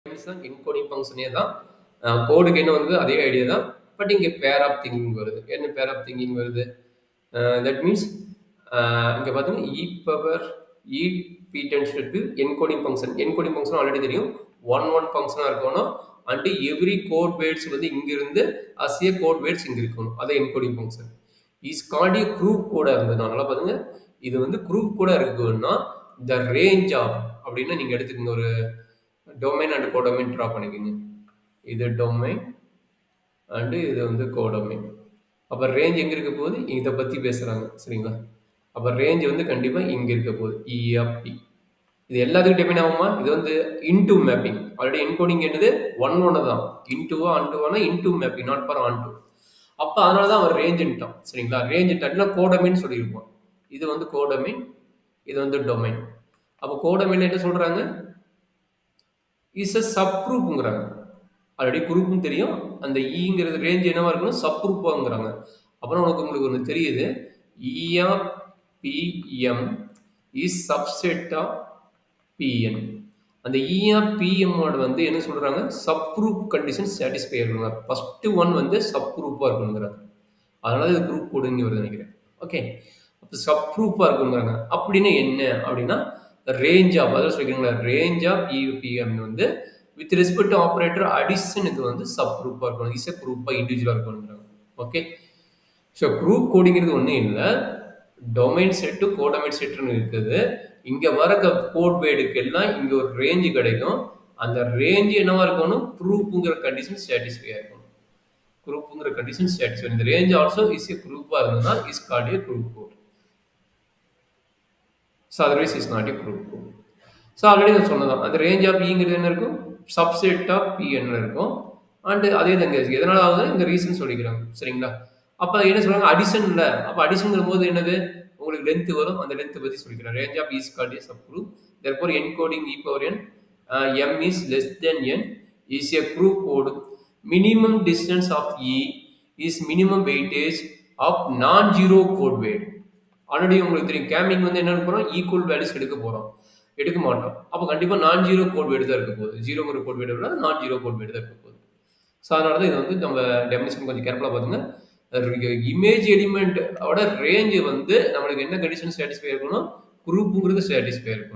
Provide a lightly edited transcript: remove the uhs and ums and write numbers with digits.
தான் என்கோடிங் ஃபங்க்ஷனே தான். கோடுக்கு என்ன வந்தது அதே ஐடியா தான். பட் இங்கே பேர் ஆஃப் திங்கிங் வருது. என்ன பேர் ஆஃப் திங்கிங் வருது? தட் மீன்ஸ் இங்கே பார்த்தீங்கன்னா power p tends to encoding function. Encoding function already தெரியும். ஒன் ஃபங்க்ஷனாக இருக்கணும். அண்ட் எவ்ரி கோட் வேர்ட்ஸ் வந்து இங்கிருந்து அசிய கோட் வேர்ட்ஸ் இங்கே இருக்கணும். அதான் encoding function. Is called a group கூட இருந்ததுனால பாருங்க, இது வந்து குரூப் கூட இருக்குன்னா த ரேஞ்ச் ஆஃப் அப்படின்னா நீங்க எடுத்துக்கோங்க, ஒரு டொமைன் அண்ட் கோடொமைன் ட்ரா பண்ணிக்கோங்க. இது டொமைன் அண்டு இது வந்து கோடொமைன். அப்போ ரேஞ்ச் எங்கே இருக்க போகுது? இதை பற்றி பேசுகிறாங்க, சரிங்களா? அப்போ ரேஞ்ச் வந்து கண்டிப்பாக இங்கே இருக்க போகுது, இஎஃப்பி. இது எல்லாத்துக்கும் டிபெண்ட் ஆகுமா? இது வந்து இன்டூ மேப்பிங். ஆல்ரெடி என்கோடிங் என்னது ஒன்று தான். இன்டூவா அன்டூவானா into mapping, not for onto. அப்போ அதனால தான் அவர் ரேஞ்சுட்டான், சரிங்களா? ரேஞ்சுட்டான்னா கோடொமைன் சொல்லியிருப்போம். இது வந்து கோடொமைன், இது வந்து டொமைன். அப்போ கோடொமைன் என்ன சொல்கிறாங்க? இஸ் அ சப் குரூப்புங்கிறாங்க. ஆல்ரெடி குரூப்பும் தெரியும். அந்த ஈங்கிறது ரேஞ்ச் என்னவா இருக்கணும்? சப் குரூப்பாங்கிறாங்க. அப்புறம் உங்களுக்கு ஒன்று தெரியுது, EFPM is subset of PN. அந்த இஎஃப்பிஎம்மோட வந்து என்ன சொல்றாங்க? சப் குரூப் கண்டிஷன் சாட்டிஸ்ஃபை ஆகணும். ஃபர்ஸ்ட் ஒன் வந்து சப் குரூப்பாக இருக்கணுங்கிறாங்க. அதனால இது குரூப் கோடுங்க வருது நினைக்கிறேன். ஓகே, அப்போ சப் குரூப்பாக இருக்குங்கிறாங்க. அப்படின்னு என்ன அப்படின்னா ரேஞ்ச் ஆஃப், அதாவது சொல்லிக்கிறீங்களா, ரேஞ்ச் ஆஃப் இஎஃப்பிஎம் வந்து வித் ரெஸ்பெக்ட் டு ஆப்ரேட்டர் அடிஷனுக்கு வந்து சப் குரூப்பாக இருக்கணும். இஸ் குரூப்பாக இண்டிவிஜுவலாக இருக்கணுங்கிறாங்க. ஓகே, ஸோ குரூப் கோடிங்கிறது ஒன்றும் இல்லை, டொமைன் செட்டு கோடொமைன் செட்டுன்னு இருக்குது. இங்கே வர கோட் வேர்டுக்கு எல்லாம் இங்கே ஒரு ரேஞ்சு கிடைக்கும். அந்த ரேஞ்சு என்னவா இருக்கணும்? குரூப்புங்கிற கண்டிஷன் சாட்டிஸ்ஃபை ஆகணும். குரூப்புங்கிற கண்டிஷன் சாட்டிஸ்ஃபை. இந்த ரேஞ்ச் ஆல்சோ இஸ் ஏ குரூப்பாக இருந்ததுன்னா is called a group code. So otherwise is not a group code. So already நான் சொன்னதான், அந்த ரேஞ்ச் ஆஃப் பிங்கிறது என்ன இருக்கும்? சப்செட் ஆஃப் பிஎன்ல இருக்கும். அண்ட் அதே தான் எதனால ஆகுதுன்னா இந்த ரீசன் சொல்லிக்கிறாங்க, சரிங்களா? அப்போ என்ன சொல்றாங்க? அடிஷன் இல்லை. அப்போ அடிஷன் போது என்னது? உங்களுக்கு லென்த் வரும். அந்த லென்த் பற்றி சொல்லிக்கிறேன். Range of is called a sub group. Therefore encoding E power n m is less than n is a group code. Minimum distance of E is minimum weightage of non zero code word. Already உங்களுக்கு தெரியும், gaming வந்து என்ன போகிறோம்? Equal values எடுக்க போகிறோம், எடுக்க மாட்டோம். அப்போ கண்டிப்பாக நான் ஜீரோ கோட் வேர்டு தான் இருக்க போகுது. ஜீரோங்கிற கோட் வேர்டு விட நான் ஜீரோ கோட் வேர்டு தான் இருக்க போகுது. ஸோ அதனால தான் இது வந்து நம்ம டெஃபினிஷன் கொஞ்சம் கேர்ஃபுல்லாக பார்த்துங்க. இமேஜ் எலிமெண்ட் ஓட ரேஞ்சு வந்து நம்மளுக்கு என்ன கண்டிஷன் சாட்டிஸ்ஃபை இருக்கணும்? குரூப்புங்கிறது சாட்டிஸ்ஃபை இருக்கணும்.